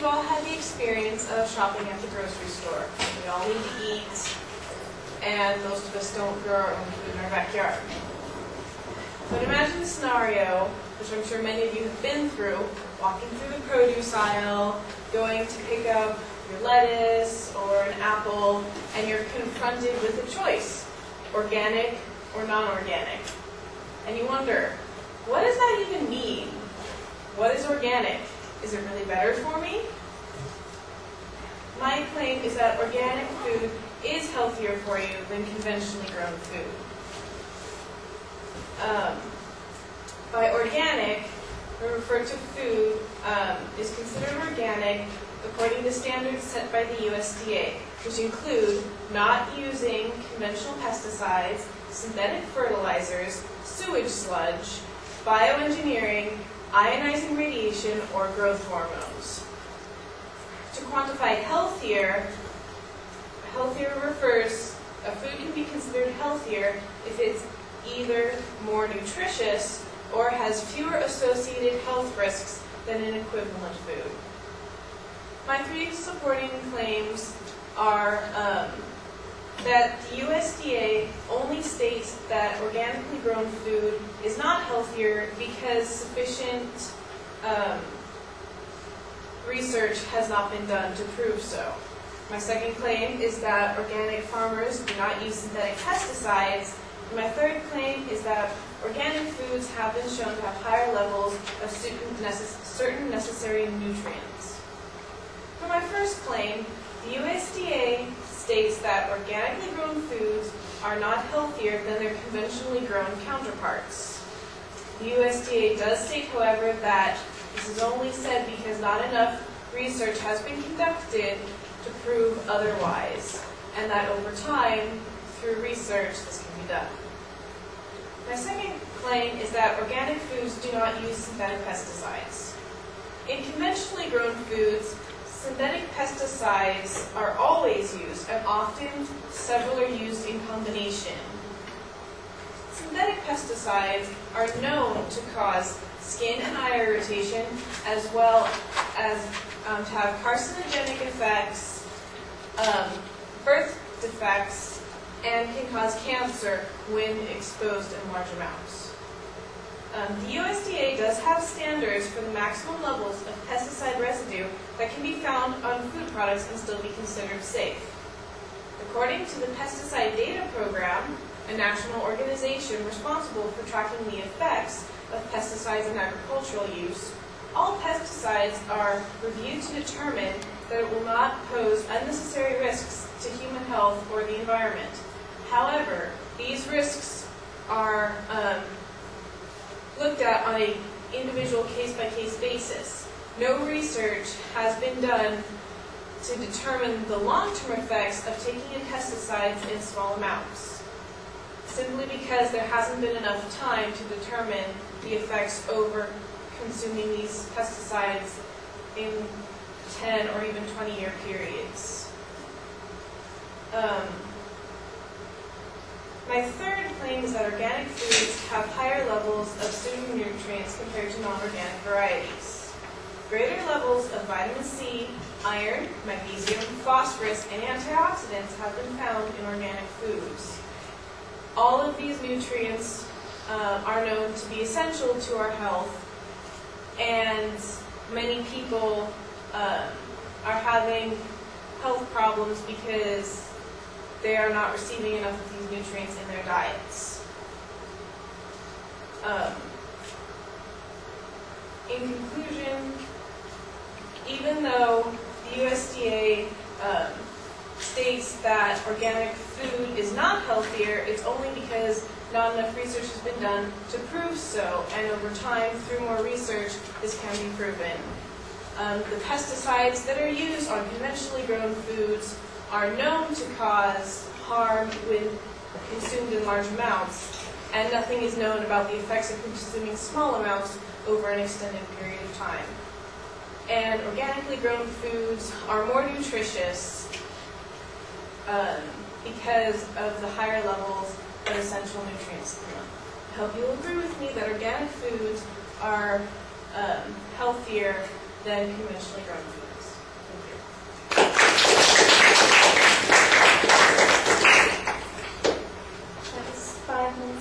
all had the experience of shopping at the grocery store. We all need to eat, and most of us don't grow our own food in our backyard. But imagine the scenario, which I'm sure many of you have been through, walking through the produce aisle, going to pick up your lettuce or an apple, and you're confronted with a choice, organic or non-organic. And you wonder, what does that even mean? What is organic? Is it really better for me? My claim is that organic food is healthier for you than conventionally grown food. By organic, we refer to food is considered organic according to standards set by the USDA, which include not using conventional pesticides, synthetic fertilizers, sewage sludge, bioengineering, ionizing radiation, or growth hormones. To quantify healthier refers, a food can be considered healthier if it's either more nutritious or has fewer associated health risks than an equivalent food. My three supporting claims are that the USDA only states that organically grown food is not healthier because sufficient research has not been done to prove so. My second claim is that organic farmers do not use synthetic pesticides. And my third claim is that organic foods have been shown to have higher levels of certain necessary nutrients. For my first claim, the USDA states that organically grown foods are not healthier than their conventionally grown counterparts. The USDA does state, however, that this is only said because not enough research has been conducted to prove otherwise, and that over time, through research, this can be done. My second claim is that organic foods do not use synthetic pesticides. In conventionally grown foods, synthetic pesticides are always used, and often several are used in combination. Synthetic pesticides are known to cause skin and eye irritation, as well as to have carcinogenic effects, birth defects, and can cause cancer when exposed in large amounts. The USDA does have standards for the maximum levels of pesticide residue that can be found on food products and still be considered safe. According to the Pesticide Data Program, a national organization responsible for tracking the effects of pesticides in agricultural use, all pesticides are reviewed to determine that it will not pose unnecessary risks to human health or the environment. However, these risks are looked at on an individual case-by-case basis. No research has been done to determine the long-term effects of taking in pesticides in small amounts, simply because there hasn't been enough time to determine the effects over consuming these pesticides in 10 or even 20-year periods. My third claim is that organic foods have higher levels of certain nutrients compared to non-organic varieties. Greater levels of vitamin C, iron, magnesium, phosphorus, and antioxidants have been found in organic foods. All of these nutrients are known to be essential to our health, and many people are having health problems because they are not receiving enough of these nutrients in their diets. In conclusion, even though the USDA states that organic food is not healthier, it's only because not enough research has been done to prove so, and over time, through more research, this can be proven. The pesticides that are used on conventionally grown foods are known to cause harm when consumed in large amounts, and nothing is known about the effects of consuming small amounts over an extended period of time. And organically grown foods are more nutritious because of the higher levels of essential nutrients in them. I hope you'll agree with me that organic foods are healthier than conventionally grown foods.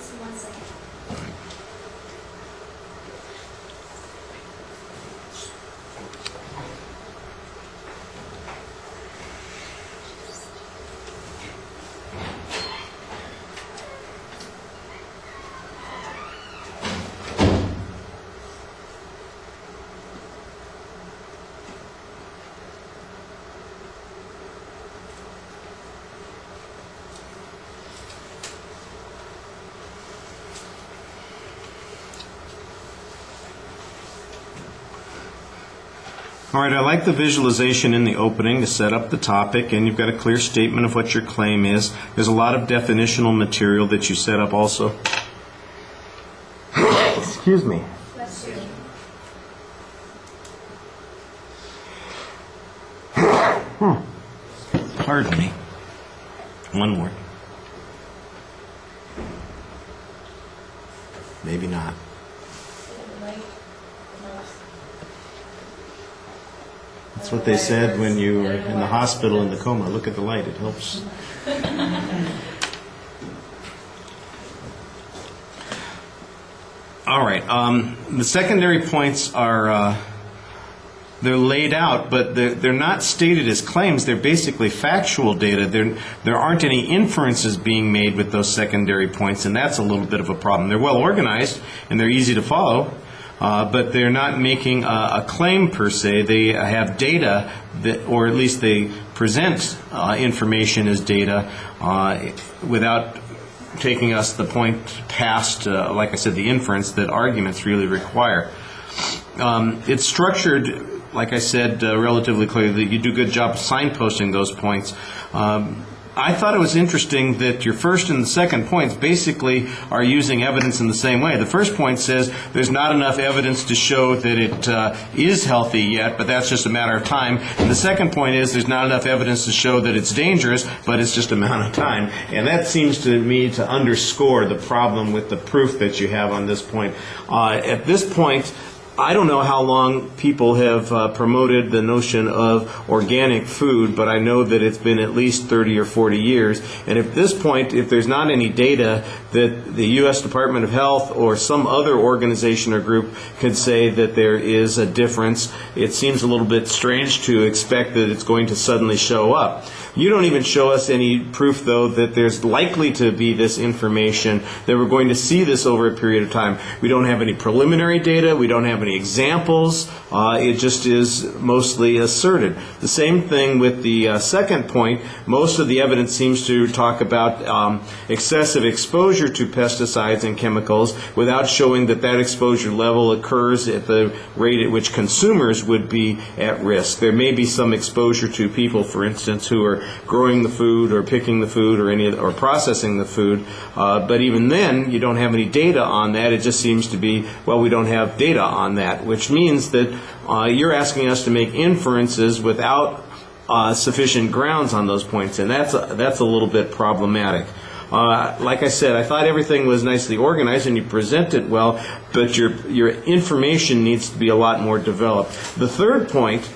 Just 1 second. All right, I like the visualization in the opening to set up the topic, and you've got a clear statement of what your claim is. There's a lot of definitional material that you set up also. Excuse me. Bless you. Pardon me. One more. Maybe not. That's what they said when you were in the hospital in the coma. Look at the light, it helps. All right, the secondary points are, they're laid out, but they're not stated as claims. They're basically factual data. There aren't any inferences being made with those secondary points, and that's a little bit of a problem. They're well organized, and they're easy to follow. But they're not making a claim per se. They have data, that, or at least they present information as data without taking us the point past, like I said, the inference that arguments really require. It's structured, like I said, relatively clearly. You do a good job of signposting those points. I thought it was interesting that your first and the second points basically are using evidence in the same way. The first point says there's not enough evidence to show that it is healthy yet, but that's just a matter of time. And the second point is there's not enough evidence to show that it's dangerous, but it's just a matter of time. And that seems to me to underscore the problem with the proof that you have on this point. At this point, I don't know how long people have promoted the notion of organic food, but I know that it's been at least 30 or 40 years. And at this point, if there's not any data that the U.S. Department of Health or some other organization or group could say that there is a difference, it seems a little bit strange to expect that it's going to suddenly show up. You don't even show us any proof, though, that there's likely to be this information, that we're going to see this over a period of time. We don't have any preliminary data. We don't have any examples. It just is mostly asserted. The same thing with the second point. Most of the evidence seems to talk about excessive exposure to pesticides and chemicals without showing that that exposure level occurs at the rate at which consumers would be at risk. There may be some exposure to people, for instance, who are growing the food or picking the food or processing the food, but even then you don't have any data on that. It just seems to be, well, we don't have data on that, which means that you're asking us to make inferences without sufficient grounds on those points, and that's a little bit problematic. Like I said, I thought everything was nicely organized and you present it well, but your information needs to be a lot more developed. The third point,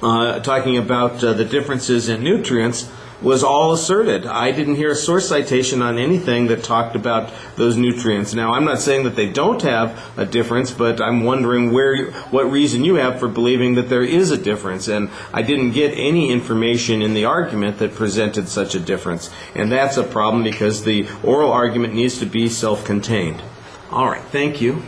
talking about the differences in nutrients, was all asserted. I didn't hear a source citation on anything that talked about those nutrients. Now, I'm not saying that they don't have a difference, but I'm wondering what reason you have for believing that there is a difference. And I didn't get any information in the argument that presented such a difference. And that's a problem because the oral argument needs to be self-contained. All right, thank you.